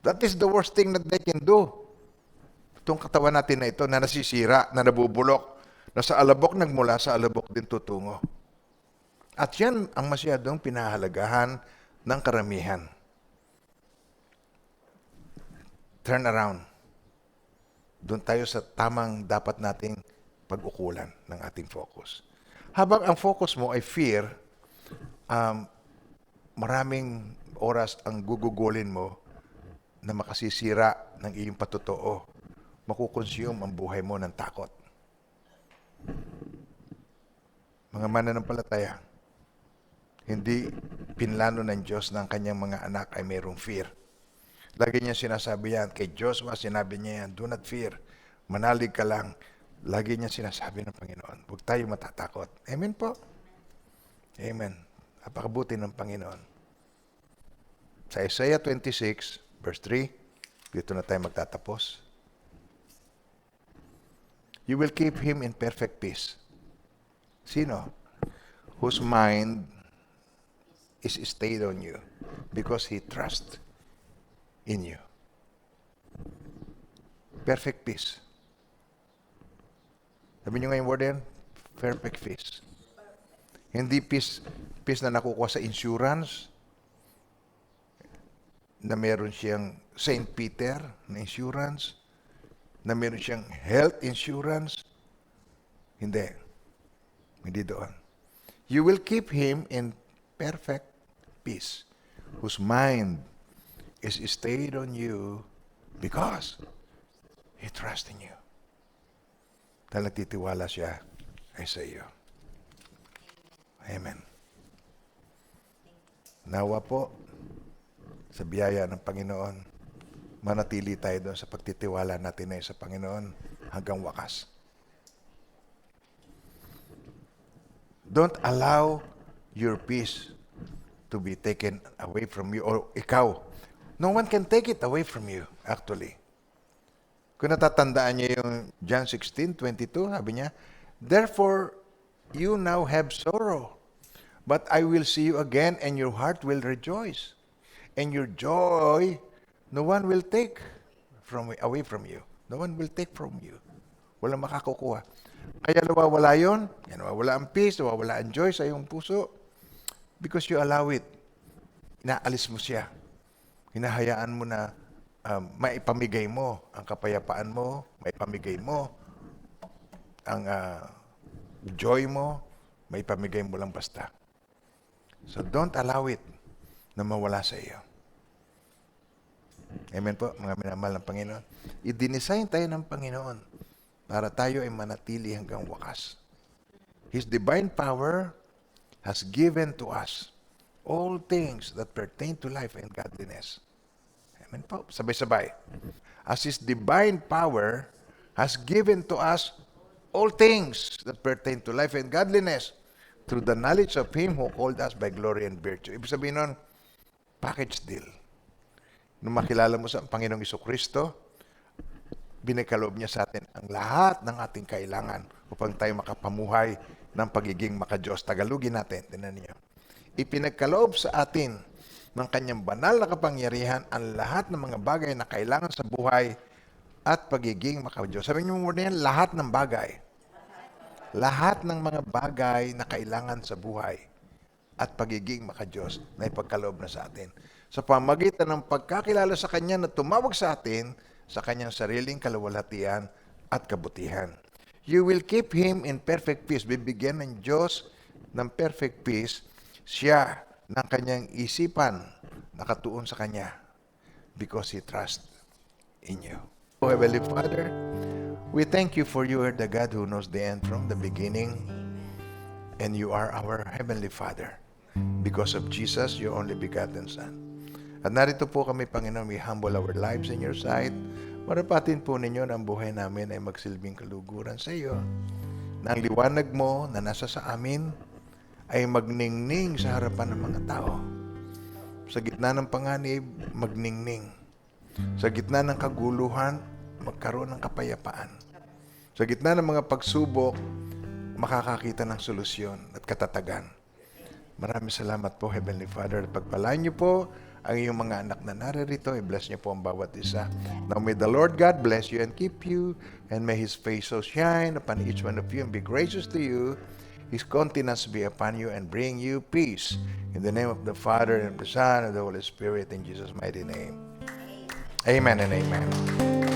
That is the worst thing that they can do. Itong katawan natin na ito na nasisira, na nabubulok, na sa alabok nagmula, sa alabok din tutungo. At yan ang masyadong pinahalagahan ng karamihan. Turn around. Doon tayo sa tamang dapat nating pag-ukulan ng ating focus. Habang ang focus mo ay fear, maraming oras ang gugugulin mo na makasisira ng iyong patotoo. Makukonsume ang buhay mo ng takot. Mga mananampalataya, hindi pinlano ng Diyos ng kanyang mga anak ay mayroong fear. Lagi niya sinasabi yan. Kay Joshua, sinabi niya yan, do not fear. Manalig ka lang. Lagi niya sinasabi ng Panginoon, huwag tayo matatakot. Amen po? Amen. Napakabuti ng Panginoon. Sa Isaiah 26, verse 3, dito na tayo magtatapos. You will keep him in perfect peace. Sino? Whose mind is stayed on you because he trusts in you. Perfect peace. Sabi nyo nga yung word yan? Perfect peace. Hindi peace na nakukuha sa insurance, na meron siyang St. Peter na insurance, na meron siyang health insurance. Hindi. Hindi doon. You will keep him in perfect peace, whose mind is stayed on you because he trusts in you. Dahil nagtitiwala siya ay sa iyo. Amen. Nawa po, sa biyaya ng Panginoon, manatili tayo doon sa pagtitiwala natin ay sa Panginoon hanggang wakas. Don't allow your peace to be taken away from you or ikaw. No one can take it away from you, actually. Kung natatandaan niyo yung John 16:22, sabi niya, therefore, you now have sorrow, but I will see you again and your heart will rejoice. And your joy, no one will take away from you. No one will take from you. Walang makakukuha. Kaya nawawala yun, nawawala ang peace, nawawala ang joy sa iyong puso because you allow it. Inaalis mo siya. Hinahayaan mo na maipamigay mo ang kapayapaan mo, maipamigay mo ang joy mo, maipamigay mo lang basta. So don't allow it na mawala sa iyo. Amen po, mga minamahal ng Panginoon. I-design tayo ng Panginoon para tayo ay manatili hanggang wakas. His divine power has given to us all things that pertain to life and godliness. Amen po. Sabay-sabay. As His divine power has given to us all things that pertain to life and godliness through the knowledge of Him who called us by glory and virtue. Ibig sabihin nun, package deal. Nung makilala mo sa Panginoong Jesucristo, binikaloob niya sa atin ang lahat ng ating kailangan upang tayo makapamuhay ng pagiging makadiyos. Tagalogin natin, tinan niyo. Ipinagkaloob sa atin ng kanyang banal na kapangyarihan ang lahat ng mga bagay na kailangan sa buhay at pagiging makadiyos. Sabi niyo muna yan, lahat ng bagay. Lahat ng mga bagay na kailangan sa buhay at pagiging makadiyos na ipagkaloob na sa atin. Sa pamagitan ng pagkakilala sa Kanya na tumawag sa atin sa Kanyang sariling kaluwalhatian at kabutihan. You will keep him in perfect peace. Bibigyan ng Diyos ng perfect peace siya ng Kanyang isipan nakatuon sa Kanya because He trusts in you. Oh, Heavenly Father, we thank You for You are the God who knows the end from the beginning, and You are our Heavenly Father because of Jesus, Your only begotten Son. At narito po kami, Panginoon, we humble our lives in Your sight. Marapatin po ninyo na ang buhay namin ay magsilbing kaluguran sa iyo. Na ang liwanag mo na nasa sa amin ay magningning sa harapan ng mga tao. Sa gitna ng panganib, magningning. Sa gitna ng kaguluhan, magkaroon ng kapayapaan. Sa gitna ng mga pagsubok, makakakita ng solusyon at katatagan. Maraming salamat po, Heavenly Father. Pagpalain niyo po ang iyong mga anak na naririto. I-bless niyo po ang bawat isa. Now may the Lord God bless you and keep you, and may His face so shine upon each one of you and be gracious to you. His countenance be upon you and bring you peace. In the name of the Father, and of the Son, and of the Holy Spirit, in Jesus' mighty name. Amen and amen.